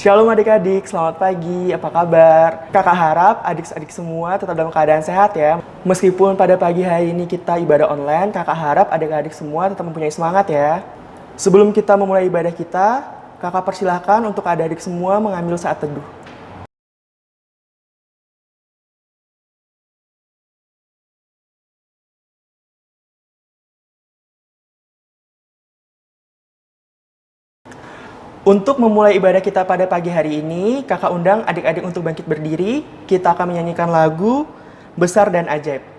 Shalom adik-adik, selamat pagi, apa kabar? Kakak harap adik-adik semua tetap dalam keadaan sehat ya. Meskipun pada pagi hari ini kita ibadah online, kakak harap adik-adik semua tetap mempunyai semangat ya. Sebelum kita memulai ibadah kita, kakak persilahkan untuk adik-adik semua mengambil saat teduh. Untuk memulai ibadah kita pada pagi hari ini, kakak undang adik-adik untuk bangkit berdiri. Kita akan menyanyikan lagu Besar dan Ajaib.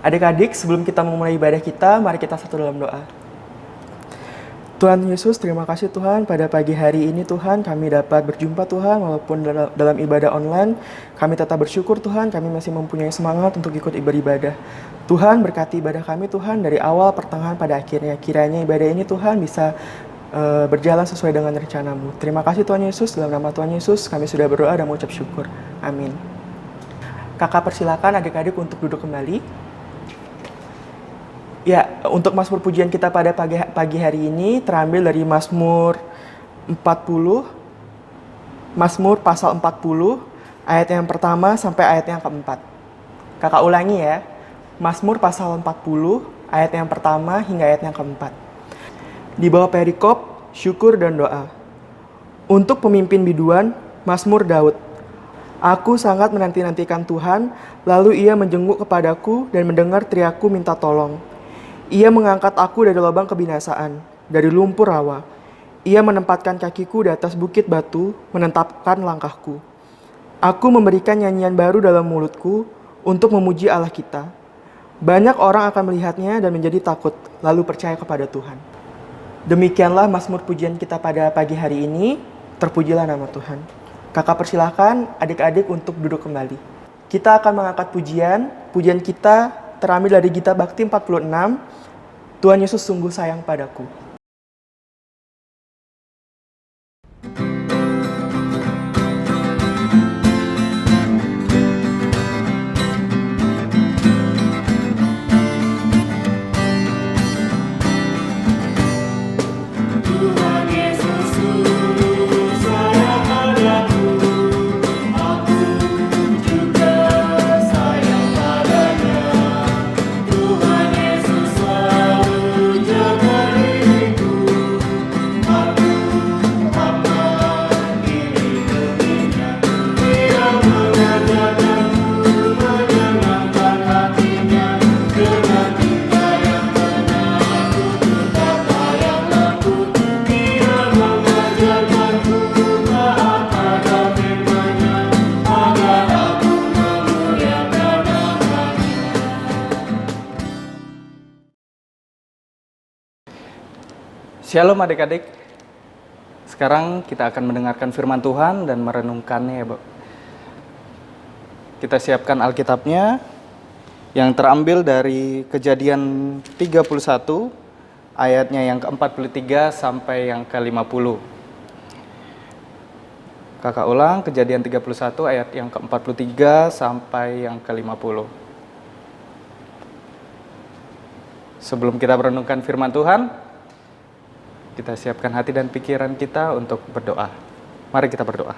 Adik-adik, sebelum kita memulai ibadah kita, mari kita satu dalam doa. Tuhan Yesus, terima kasih Tuhan, pada pagi hari ini Tuhan, kami dapat berjumpa Tuhan, walaupun dalam ibadah online, kami tetap bersyukur Tuhan, kami masih mempunyai semangat untuk ikut beribadah. Tuhan, berkati ibadah kami Tuhan, dari awal, pertengahan, pada akhirnya. Kiranya ibadah ini Tuhan bisa berjalan sesuai dengan rencana-Mu. Terima kasih Tuhan Yesus, dalam nama Tuhan Yesus, kami sudah berdoa dan mengucap syukur. Amin. Kakak persilakan adik-adik untuk duduk kembali. Ya, untuk Mazmur pujian kita pada pagi hari ini terambil dari Mazmur 40, Mazmur pasal 40, ayat yang pertama sampai ayat yang keempat. Kakak ulangi ya, Mazmur pasal 40, ayat yang pertama hingga ayat yang keempat. Di bawah perikop, syukur dan doa. Untuk pemimpin biduan, Mazmur Daud. Aku sangat menanti-nantikan Tuhan, lalu Ia menjenguk kepadaku dan mendengar teriakku minta tolong. Ia mengangkat aku dari lubang kebinasaan, dari lumpur rawa. Ia menempatkan kakiku di atas bukit batu, menetapkan langkahku. Aku memberikan nyanyian baru dalam mulutku untuk memuji Allah kita. Banyak orang akan melihatnya dan menjadi takut, lalu percaya kepada Tuhan. Demikianlah Mazmur pujian kita pada pagi hari ini. Terpujilah nama Tuhan. Kakak persilahkan adik-adik untuk duduk kembali. Kita akan mengangkat pujian kita terambil dari Gita Bakti 46, Tuhan Yesus sungguh sayang padaku. Shalom adik-adik. Sekarang kita akan mendengarkan firman Tuhan dan merenungkannya ya, Bu. Kita siapkan Alkitabnya yang terambil dari Kejadian 31 ayatnya yang ke-43 sampai yang ke-50. Kakak ulang, Kejadian 31 ayat yang ke-43 sampai yang ke-50. Sebelum kita merenungkan firman Tuhan, Kita siapkan hati dan pikiran kita untuk berdoa. Mari kita berdoa.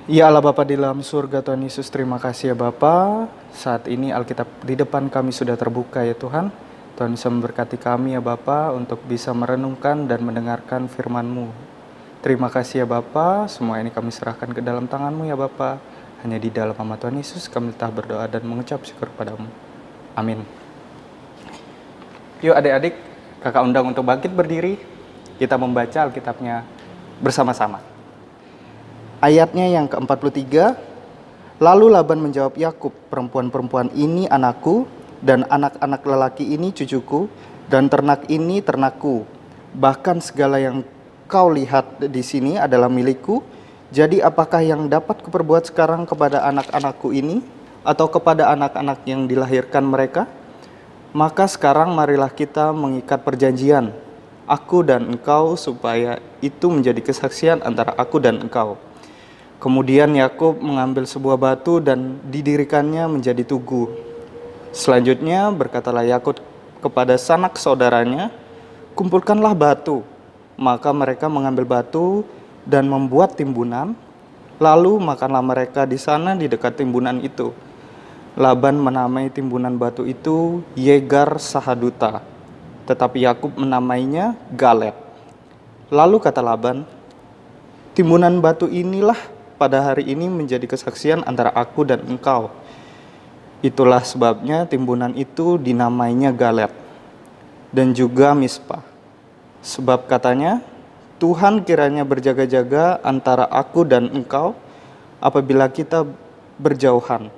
Ya Allah Bapa di dalam surga, Tuhan Yesus, terima kasih ya Bapa. Saat ini Alkitab di depan kami sudah terbuka ya Tuhan. Tuhan bisa memberkati kami ya Bapa untuk bisa merenungkan dan mendengarkan firman-Mu. Terima kasih ya Bapa, semua ini kami serahkan ke dalam tangan-Mu ya Bapa. Hanya di dalam nama Tuhan Yesus kami telah berdoa dan mengucap syukur padamu. Amin. Yuk adik-adik, kakak undang untuk bangkit berdiri. Kita membaca Alkitabnya bersama-sama. Ayatnya yang ke-43, lalu Laban menjawab Yakub, perempuan-perempuan ini anakku, dan anak-anak lelaki ini cucuku, dan ternak ini ternakku. Bahkan segala yang kau lihat di sini adalah milikku. Jadi apakah yang dapat kuperbuat sekarang kepada anak-anakku ini, atau kepada anak-anak yang dilahirkan mereka? Maka sekarang marilah kita mengikat perjanjian, aku dan engkau, supaya itu menjadi kesaksian antara aku dan engkau. Kemudian Yakub mengambil sebuah batu dan didirikannya menjadi tugu. Selanjutnya berkatalah Yakub kepada sanak saudaranya, kumpulkanlah batu. Maka mereka mengambil batu dan membuat timbunan, lalu makanlah mereka di sana di dekat timbunan itu. Laban menamai timbunan batu itu Yegar Sahaduta, tetapi Yakub menamainya Galet. Lalu kata Laban, timbunan batu inilah pada hari ini menjadi kesaksian antara aku dan engkau. Itulah sebabnya timbunan itu dinamainya Galet dan juga Mispa. Sebab katanya, Tuhan kiranya berjaga-jaga antara aku dan engkau apabila kita berjauhan.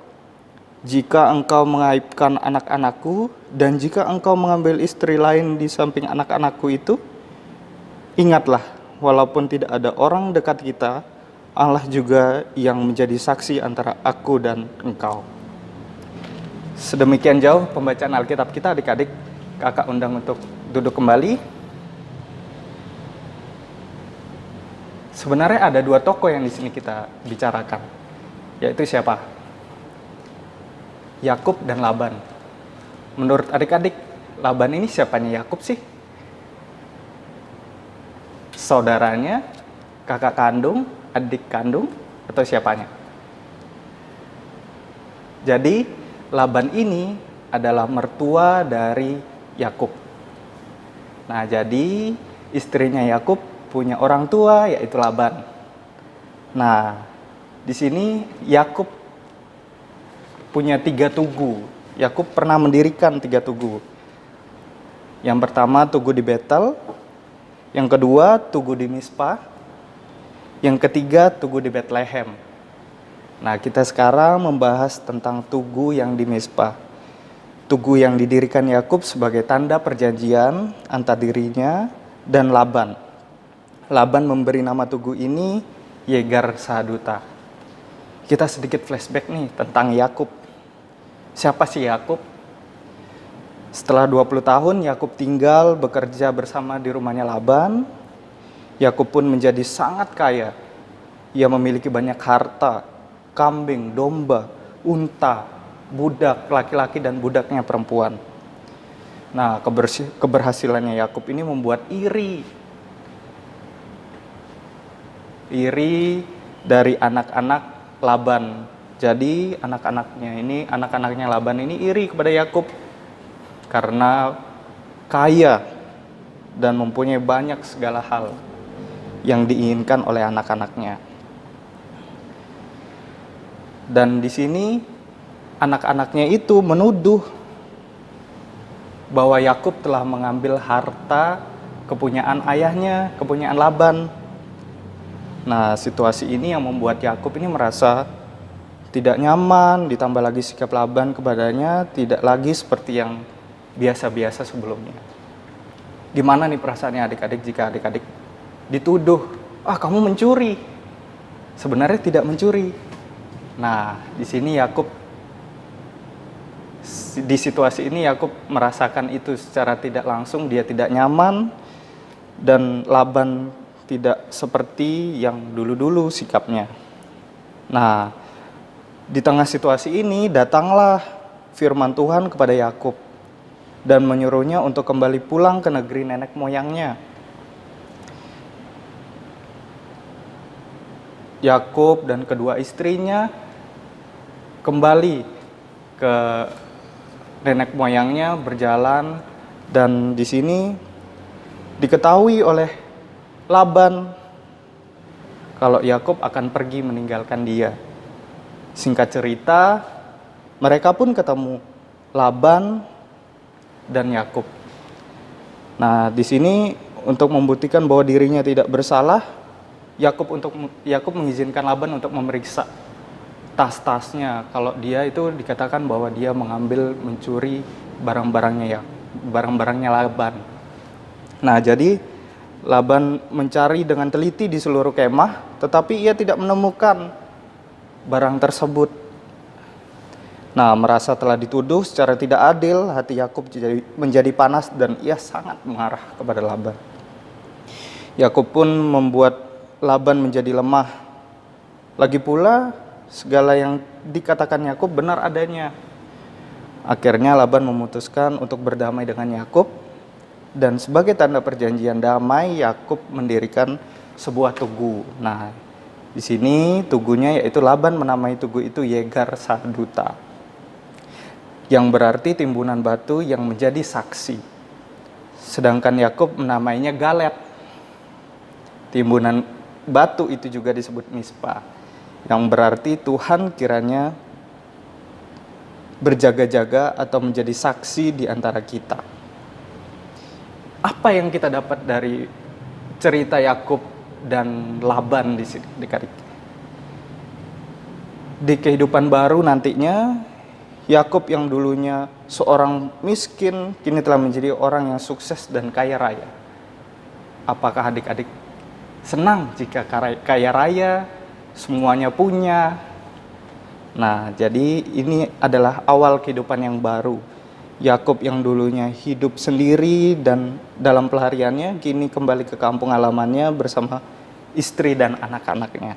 Jika engkau mengaibkan anak-anakku dan jika engkau mengambil istri lain di samping anak-anakku itu, ingatlah, walaupun tidak ada orang dekat kita, Allah juga yang menjadi saksi antara aku dan engkau. Sedemikian jauh pembacaan Alkitab kita adik-adik. Kakak undang untuk duduk kembali. Sebenarnya ada dua tokoh yang di sini kita bicarakan, yaitu siapa? Yakub dan Laban. Menurut adik-adik, Laban ini siapanya Yakub sih? Saudaranya, kakak kandung, adik kandung, atau siapanya? Jadi Laban ini adalah mertua dari Yakub. Nah, jadi istrinya Yakub punya orang tua yaitu Laban. Nah, di sini Yakub punya 3 tugu. Yakub pernah mendirikan 3 tugu. Yang pertama tugu di Betel, yang kedua tugu di Mispa, yang ketiga tugu di Betlehem. Nah, kita sekarang membahas tentang tugu yang di Mispa. Tugu yang didirikan Yakub sebagai tanda perjanjian antara dirinya dan Laban. Laban memberi nama tugu ini Yegar Sahaduta. Kita sedikit flashback nih tentang Yakub. Siapa sih Yakub? Setelah 20 tahun Yakub tinggal bekerja bersama di rumahnya Laban. Yakub pun menjadi sangat kaya. Ia memiliki banyak harta, kambing, domba, unta, budak laki-laki dan budaknya perempuan. Nah, keberhasilannya Yakub ini membuat iri dari anak-anak Laban. Jadi anak-anaknya Laban ini iri kepada Yakub karena kaya dan mempunyai banyak segala hal yang diinginkan oleh anak-anaknya. Dan di sini anak-anaknya itu menuduh bahwa Yakub telah mengambil harta kepunyaan ayahnya, kepunyaan Laban. Nah, situasi ini yang membuat Yakub ini merasa tidak nyaman, ditambah lagi sikap Laban kepadanya tidak lagi seperti yang biasa-biasa sebelumnya. Gimana nih perasaannya adik-adik jika adik-adik dituduh, kamu mencuri. Sebenarnya tidak mencuri. Nah, di situasi ini Yakub merasakan itu secara tidak langsung, dia tidak nyaman dan Laban tidak seperti yang dulu-dulu sikapnya. Nah, di tengah situasi ini datanglah firman Tuhan kepada Yakub. dan menyuruhnya untuk kembali pulang ke negeri nenek moyangnya. Yakub dan kedua istrinya kembali ke nenek moyangnya berjalan, dan di sini diketahui oleh Laban kalau Yakub akan pergi meninggalkan dia. Singkat cerita, mereka pun ketemu Laban dan Yakub. Nah, di sini untuk membuktikan bahwa dirinya tidak bersalah, Yakub mengizinkan Laban untuk memeriksa tas-tasnya, kalau dia itu dikatakan bahwa dia mencuri barang-barangnya Laban. Nah, jadi Laban mencari dengan teliti di seluruh kemah, tetapi ia tidak menemukan barang tersebut. Nah, merasa telah dituduh secara tidak adil, hati Yakub menjadi panas dan ia sangat marah kepada Laban. Yakub pun membuat Laban menjadi lemah. Lagi pula, segala yang dikatakan Yakub benar adanya. Akhirnya Laban memutuskan untuk berdamai dengan Yakub, dan sebagai tanda perjanjian damai, Yakub mendirikan sebuah tugu. Nah, di sini tugunya yaitu Laban menamai tugu itu Yegar Saduta, yang berarti timbunan batu yang menjadi saksi. Sedangkan Yakub menamainya Galet. Timbunan batu itu juga disebut Mispa, yang berarti Tuhan kiranya berjaga-jaga atau menjadi saksi di antara kita. Apa yang kita dapat dari cerita Yakub dan Laban di sini, adik-adik? Di kehidupan baru nantinya, Yakub yang dulunya seorang miskin kini telah menjadi orang yang sukses dan kaya raya. Apakah adik-adik senang jika kaya raya, semuanya punya? Nah, jadi ini adalah awal kehidupan yang baru. Yakub yang dulunya hidup sendiri dan dalam pelariannya, kini kembali ke kampung halamannya bersama istri dan anak-anaknya.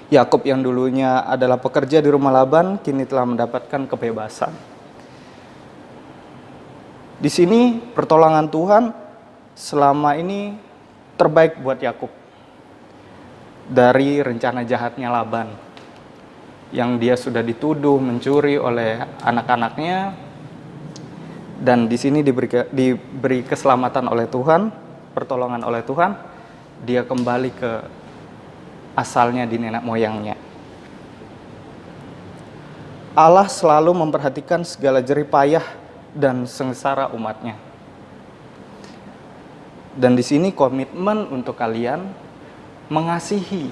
Yakub yang dulunya adalah pekerja di rumah Laban, kini telah mendapatkan kebebasan. Di sini pertolongan Tuhan selama ini terbaik buat Yakub dari rencana jahatnya Laban, yang dia sudah dituduh mencuri oleh anak-anaknya, dan di sini diberi keselamatan oleh Tuhan, pertolongan oleh Tuhan, dia kembali ke asalnya di nenek moyangnya. Allah selalu memperhatikan segala jerih payah dan sengsara umatnya. Dan di sini komitmen untuk kalian mengasihi.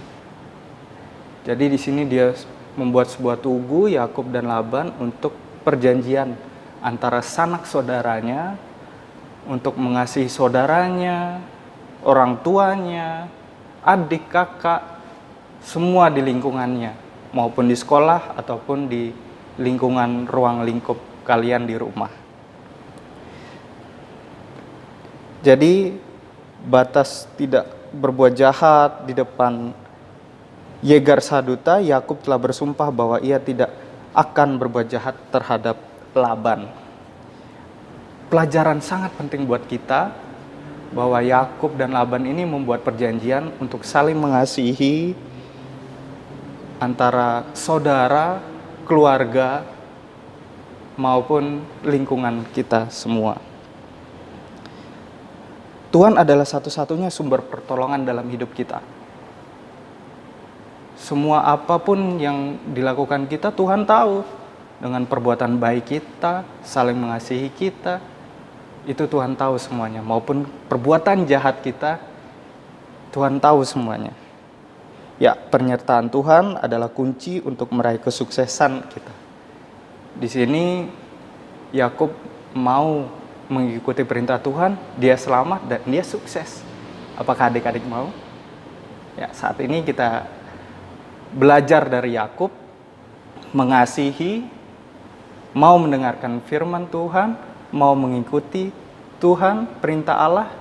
Jadi di sini dia membuat sebuah tugu Yakub dan Laban untuk perjanjian antara sanak saudaranya untuk mengasihi saudaranya, orang tuanya, adik, kakak, semua di lingkungannya, maupun di sekolah ataupun di lingkungan ruang lingkup kalian di rumah. Jadi batas tidak berbuat jahat di depan Yegar Saduta, Yakub telah bersumpah bahwa ia tidak akan berbuat jahat terhadap Laban. Pelajaran sangat penting buat kita bahwa Yakub dan Laban ini membuat perjanjian untuk saling mengasihi antara saudara, keluarga, maupun lingkungan kita semua. Tuhan adalah satu-satunya sumber pertolongan dalam hidup kita. Semua apapun yang dilakukan kita, Tuhan tahu. Dengan perbuatan baik kita, saling mengasihi kita, itu Tuhan tahu semuanya. Maupun perbuatan jahat kita, Tuhan tahu semuanya. Ya, penyertaan Tuhan adalah kunci untuk meraih kesuksesan kita. Di sini Yakub mau mengikuti perintah Tuhan, dia selamat dan dia sukses. Apakah adik-adik mau? Ya, saat ini kita belajar dari Yakub, mengasihi, mau mendengarkan firman Tuhan, mau mengikuti Tuhan, perintah Allah,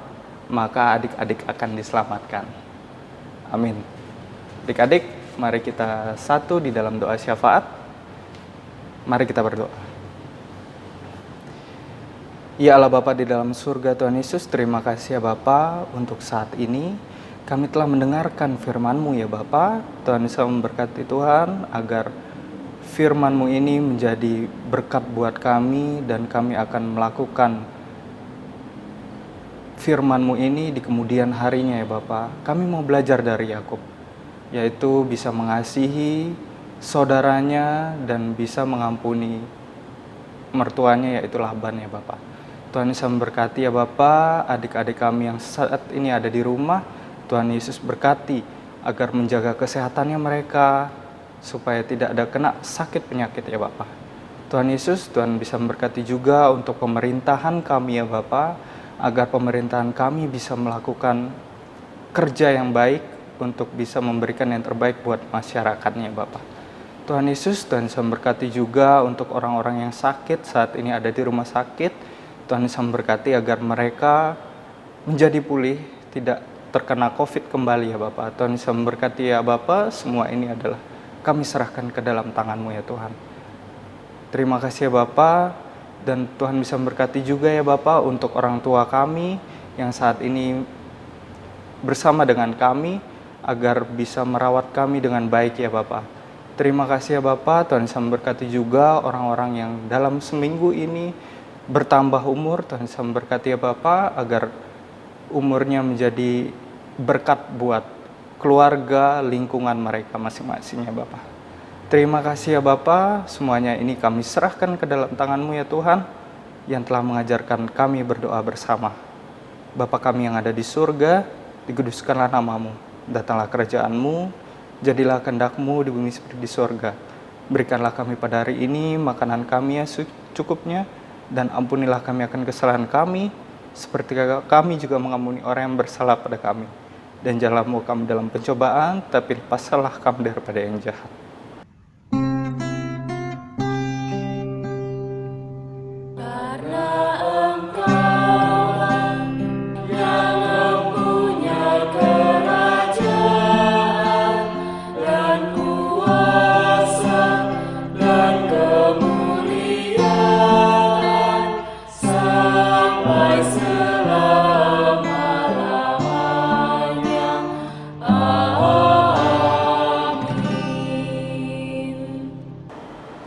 maka adik-adik akan diselamatkan. Amin. Adik-adik, mari kita satu di dalam doa syafaat. Mari kita berdoa. Ya Allah Bapa di dalam surga Tuhan Yesus, terima kasih ya Bapa untuk saat ini kami telah mendengarkan firman-Mu ya Bapa. Tuhan Yesus memberkati Tuhan agar firman-Mu ini menjadi berkat buat kami dan kami akan melakukan firman-Mu ini di kemudian harinya ya Bapa. Kami mau belajar dari Yakub, yaitu bisa mengasihi saudaranya dan bisa mengampuni mertuanya yaitu Laban ya Bapa. Tuhan Yesus memberkati ya Bapa, adik-adik kami yang saat ini ada di rumah. Tuhan Yesus berkati agar menjaga kesehatannya mereka supaya tidak ada kena sakit penyakit ya Bapa. Tuhan Yesus, Tuhan bisa memberkati juga untuk pemerintahan kami ya Bapa, agar pemerintahan kami bisa melakukan kerja yang baik untuk bisa memberikan yang terbaik buat masyarakatnya Bapa. Tuhan Yesus, Tuhan bisa memberkati juga untuk orang-orang yang sakit saat ini ada di rumah sakit. Tuhan bisa memberkati agar mereka menjadi pulih, tidak terkena COVID kembali ya Bapak. Tuhan bisa memberkati ya Bapak, semua ini adalah kami serahkan ke dalam tangan-Mu ya Tuhan. Terima kasih ya Bapak, dan Tuhan bisa memberkati juga ya Bapak untuk orang tua kami yang saat ini bersama dengan kami, agar bisa merawat kami dengan baik ya Bapak. Terima kasih ya Bapak, Tuhan bisa memberkati juga orang-orang yang dalam seminggu ini bertambah umur. Tuhan bisa memberkati ya Bapak agar umurnya menjadi berkat buat keluarga, lingkungan mereka masing-masing ya Bapak. Terima kasih ya Bapak, semuanya ini kami serahkan ke dalam tangan-Mu ya Tuhan, yang telah mengajarkan kami berdoa bersama. Bapa kami yang ada di surga, dikuduskanlah nama-Mu, datanglah kerajaan-Mu, jadilah kehendak-Mu di bumi seperti di surga. Berikanlah kami pada hari ini makanan kami yang secukupnya, dan ampunilah kami akan kesalahan kami, seperti kami juga mengampuni orang yang bersalah pada kami. Dan janganlah membawa kami dalam pencobaan, tapi lepaskanlah kami daripada yang jahat.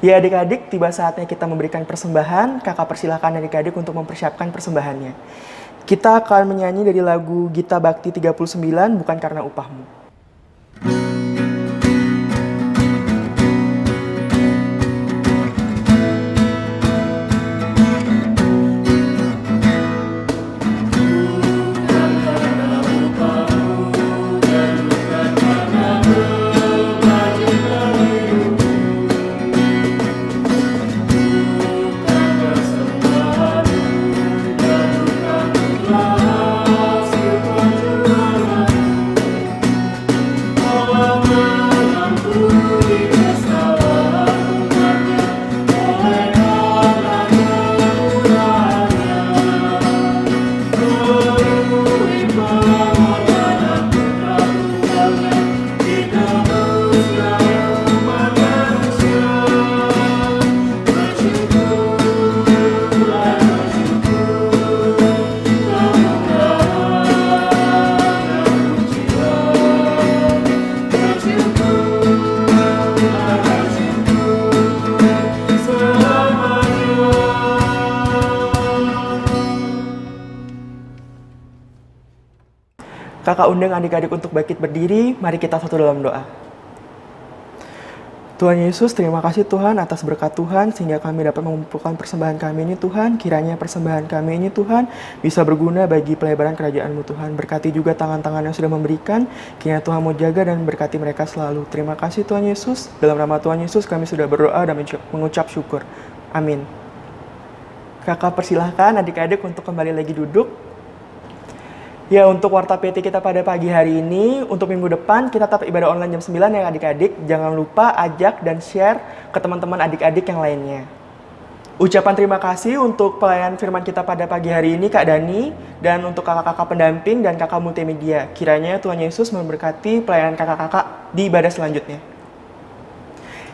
Ya adik-adik, tiba saatnya kita memberikan persembahan. Kakak persilahkan adik-adik untuk mempersiapkan persembahannya. Kita akan menyanyi dari lagu Gita Bakti 39, Bukan Karena Upahmu. Kakak undang adik-adik untuk bangkit berdiri, mari kita satu dalam doa. Tuhan Yesus, terima kasih Tuhan atas berkat Tuhan, sehingga kami dapat mengumpulkan persembahan kami ini Tuhan. Kiranya persembahan kami ini Tuhan, bisa berguna bagi pelebaran kerajaan-Mu Tuhan. Berkati juga tangan-tangan yang sudah memberikan, kiranya Tuhan mau jaga dan berkati mereka selalu. Terima kasih Tuhan Yesus, dalam nama Tuhan Yesus kami sudah berdoa dan mengucap syukur. Amin. Kakak persilahkan adik-adik untuk kembali lagi duduk. Ya, untuk Warta PT kita pada pagi hari ini, untuk minggu depan kita tetap ibadah online jam 9 ya adik-adik. Jangan lupa ajak dan share ke teman-teman adik-adik yang lainnya. Ucapan terima kasih untuk pelayan firman kita pada pagi hari ini Kak Dani, dan untuk kakak-kakak pendamping dan kakak multimedia. Kiranya Tuhan Yesus memberkati pelayanan kakak-kakak di ibadah selanjutnya.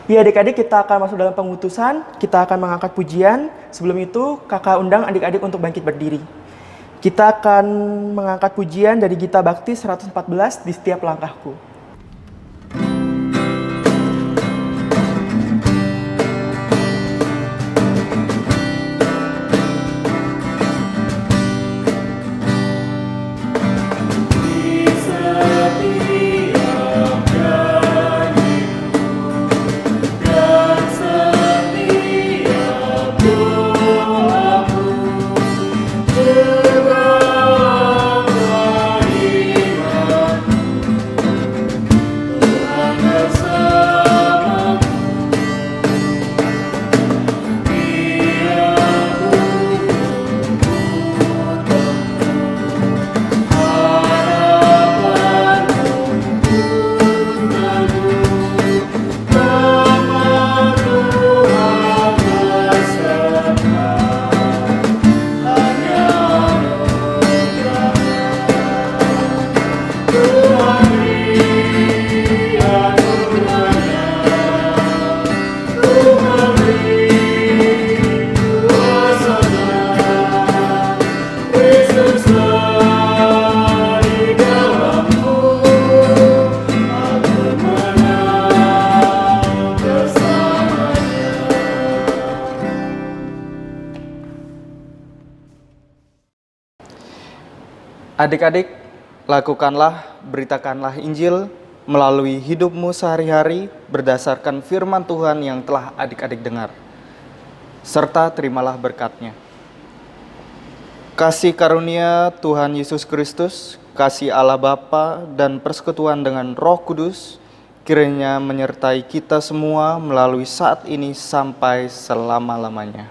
Ya adik-adik, kita akan masuk dalam pengutusan, kita akan mengangkat pujian. Sebelum itu, kakak undang adik-adik untuk bangkit berdiri. Kita akan mengangkat pujian dari Gita Bakti 114 di setiap langkahku. Adik-adik, lakukanlah, beritakanlah Injil melalui hidupmu sehari-hari berdasarkan firman Tuhan yang telah adik-adik dengar. Serta terimalah berkat-Nya. Kasih karunia Tuhan Yesus Kristus, kasih Allah Bapa dan persekutuan dengan Roh Kudus, kiranya menyertai kita semua melalui saat ini sampai selama-lamanya.